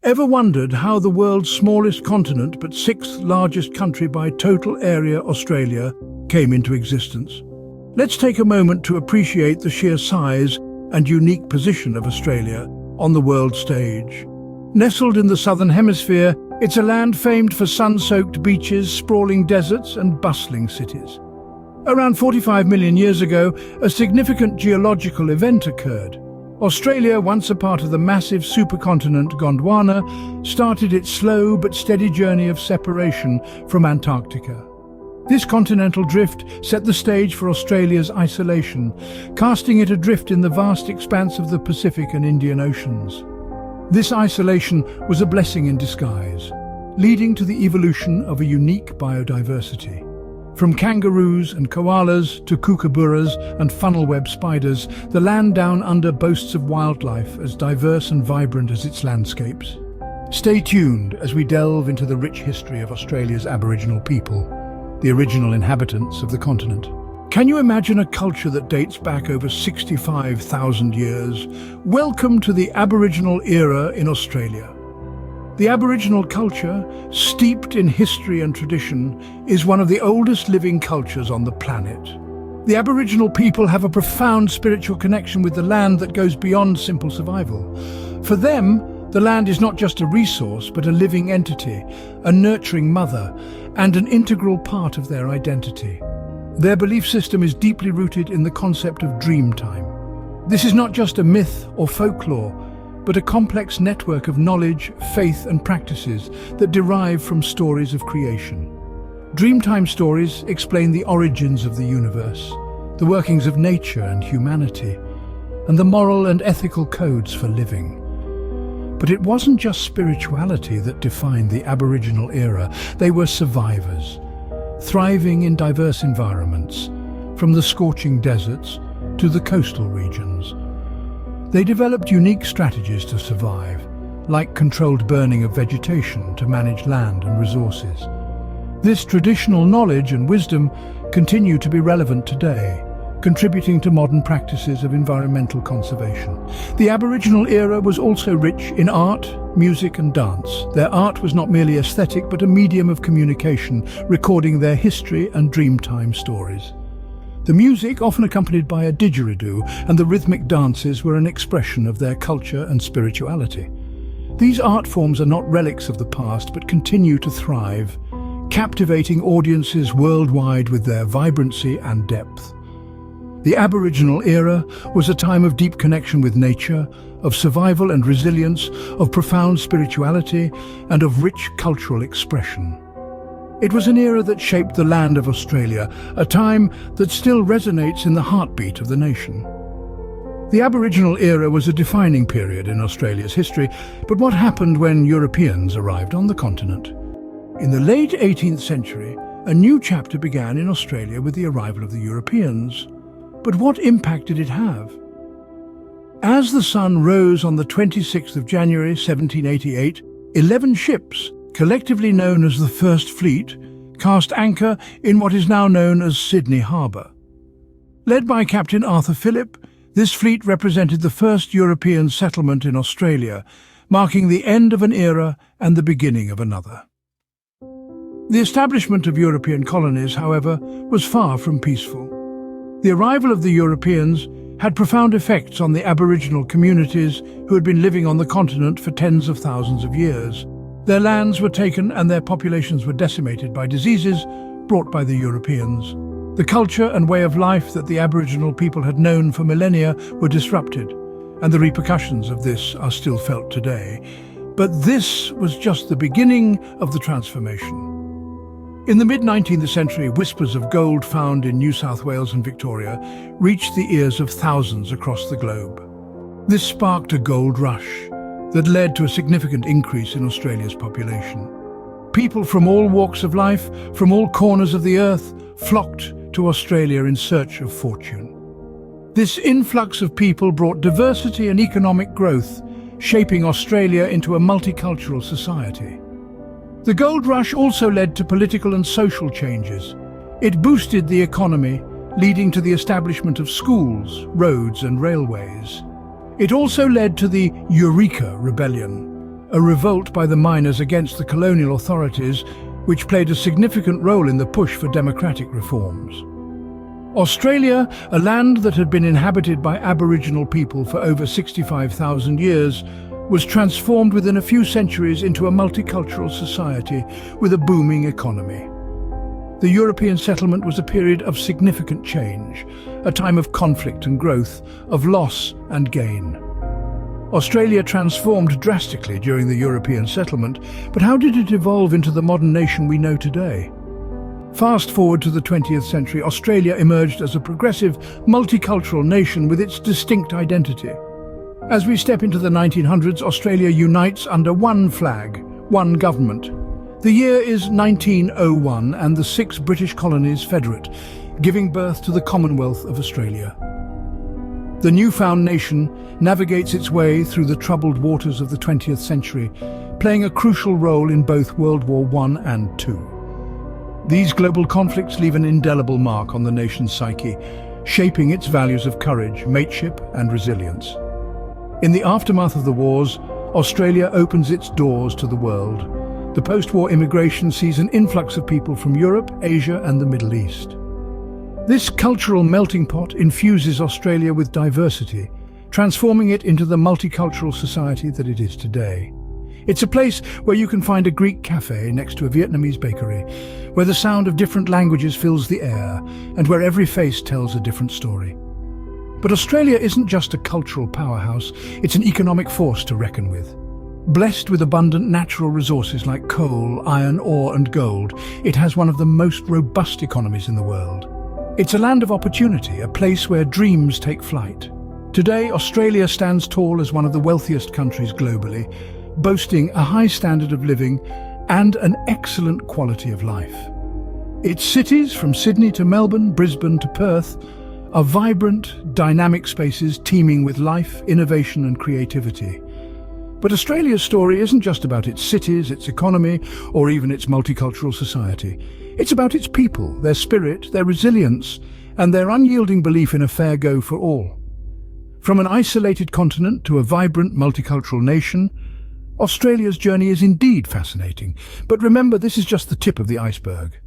Ever wondered how the world's smallest continent but sixth largest country by total area, Australia, came into existence? Let's take a moment to appreciate the sheer size and unique position of Australia on the world stage. Nestled in the southern hemisphere, it's a land famed for sun-soaked beaches, sprawling deserts and bustling cities. Around 45 million years ago, a significant geological event occurred. Australia, once a part of the massive supercontinent Gondwana, started its slow but steady journey of separation from Antarctica. This continental drift set the stage for Australia's isolation, casting it adrift in the vast expanse of the Pacific and Indian Oceans. This isolation was a blessing in disguise, leading to the evolution of a unique biodiversity. From kangaroos and koalas to kookaburras and funnel-web spiders, the land down under boasts of wildlife as diverse and vibrant as its landscapes. Stay tuned as we delve into the rich history of Australia's Aboriginal people, the original inhabitants of the continent. Can you imagine a culture that dates back over 65,000 years? Welcome to the Aboriginal era in Australia. The Aboriginal culture, steeped in history and tradition, is one of the oldest living cultures on the planet. The Aboriginal people have a profound spiritual connection with the land that goes beyond simple survival. For them, the land is not just a resource, but a living entity, a nurturing mother, and an integral part of their identity. Their belief system is deeply rooted in the concept of dream time. This is not just a myth or folklore, but a complex network of knowledge, faith and practices that derive from stories of creation. Dreamtime stories explain the origins of the universe, the workings of nature and humanity, and the moral and ethical codes for living. But it wasn't just spirituality that defined the Aboriginal era. They were survivors, thriving in diverse environments, from the scorching deserts to the coastal regions. They developed unique strategies to survive, like controlled burning of vegetation to manage land and resources. This traditional knowledge and wisdom continue to be relevant today, contributing to modern practices of environmental conservation. The Aboriginal era was also rich in art, music and dance. Their art was not merely aesthetic, but a medium of communication, recording their history and dreamtime stories. The music, often accompanied by a didgeridoo, and the rhythmic dances were an expression of their culture and spirituality. These art forms are not relics of the past, but continue to thrive, captivating audiences worldwide with their vibrancy and depth. The Aboriginal era was a time of deep connection with nature, of survival and resilience, of profound spirituality, and of rich cultural expression. It was an era that shaped the land of Australia, a time that still resonates in the heartbeat of the nation. The Aboriginal era was a defining period in Australia's history, but what happened when Europeans arrived on the continent? In the late 18th century, a new chapter began in Australia with the arrival of the Europeans. But what impact did it have? As the sun rose on the 26th of January 1788, 11 ships, collectively known as the First Fleet, cast anchor in what is now known as Sydney Harbour. Led by Captain Arthur Phillip, this fleet represented the first European settlement in Australia, marking the end of an era and the beginning of another. The establishment of European colonies, however, was far from peaceful. The arrival of the Europeans had profound effects on the Aboriginal communities who had been living on the continent for tens of thousands of years. Their lands were taken and their populations were decimated by diseases brought by the Europeans. The culture and way of life that the Aboriginal people had known for millennia were disrupted, and the repercussions of this are still felt today. But this was just the beginning of the transformation. In the mid-19th century, whispers of gold found in New South Wales and Victoria reached the ears of thousands across the globe. This sparked a gold rush that led to a significant increase in Australia's population. People from all walks of life, from all corners of the earth, flocked to Australia in search of fortune. This influx of people brought diversity and economic growth, shaping Australia into a multicultural society. The gold rush also led to political and social changes. It boosted the economy, leading to the establishment of schools, roads and railways. It also led to the Eureka Rebellion, a revolt by the miners against the colonial authorities, which played a significant role in the push for democratic reforms. Australia, a land that had been inhabited by Aboriginal people for over 65,000 years, was transformed within a few centuries into a multicultural society with a booming economy. The European settlement was a period of significant change, a time of conflict and growth, of loss and gain. Australia transformed drastically during the European settlement, but how did it evolve into the modern nation we know today? Fast forward to the 20th century, Australia emerged as a progressive, multicultural nation with its distinct identity. As we step into the 1900s, Australia unites under one flag, one government. The year is 1901 and the 6 British colonies federate, giving birth to the Commonwealth of Australia. The newfound nation navigates its way through the troubled waters of the 20th century, playing a crucial role in both World War I and II. These global conflicts leave an indelible mark on the nation's psyche, shaping its values of courage, mateship and resilience. In the aftermath of the wars, Australia opens its doors to the world. The post-war immigration sees an influx of people from Europe, Asia and the Middle East. This cultural melting pot infuses Australia with diversity, transforming it into the multicultural society that it is today. It's a place where you can find a Greek cafe next to a Vietnamese bakery, where the sound of different languages fills the air, and where every face tells a different story. But Australia isn't just a cultural powerhouse, it's an economic force to reckon with. Blessed with abundant natural resources like coal, iron ore and gold, it has one of the most robust economies in the world. It's a land of opportunity, a place where dreams take flight. Today, Australia stands tall as one of the wealthiest countries globally, boasting a high standard of living and an excellent quality of life. Its cities, from Sydney to Melbourne, Brisbane to Perth, are vibrant, dynamic spaces teeming with life, innovation and creativity. But Australia's story isn't just about its cities, its economy, or even its multicultural society. It's about its people, their spirit, their resilience, and their unyielding belief in a fair go for all. From an isolated continent to a vibrant multicultural nation, Australia's journey is indeed fascinating. But remember, this is just the tip of the iceberg.